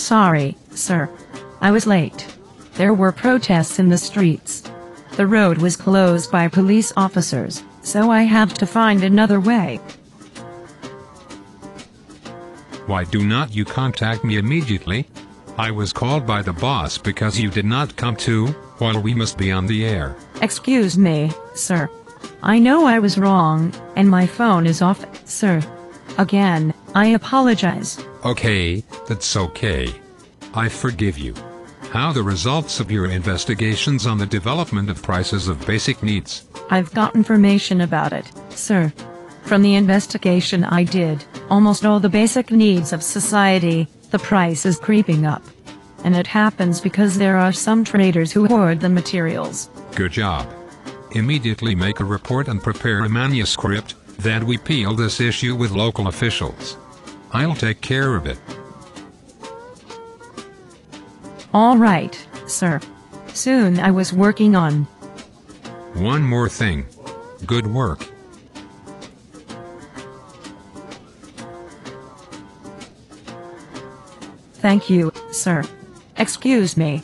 sorry, sir. I was late. There were protests in the streets. The road was closed by police officers, so I have to find another way. Why do not you contact me immediately? I was called by the boss because you did not come to, while we must be on the air. Excuse me, sir. I know I was wrong, and my phone is off, sir. Again, I apologize. Okay, that's okay. I forgive you. How the results of your investigations on the development of prices of basic needs? I've got information about it, sir. From the investigation I did, almost all the basic needs of society, the price is creeping up. And it happens because there are some traders who hoard the materials. Good job. Immediately make a report and prepare a manuscript, that we peel this issue with local officials. I'll take care of it. All right, sir. Soon I was working on. One more thing. Good work. Thank you, sir. Excuse me.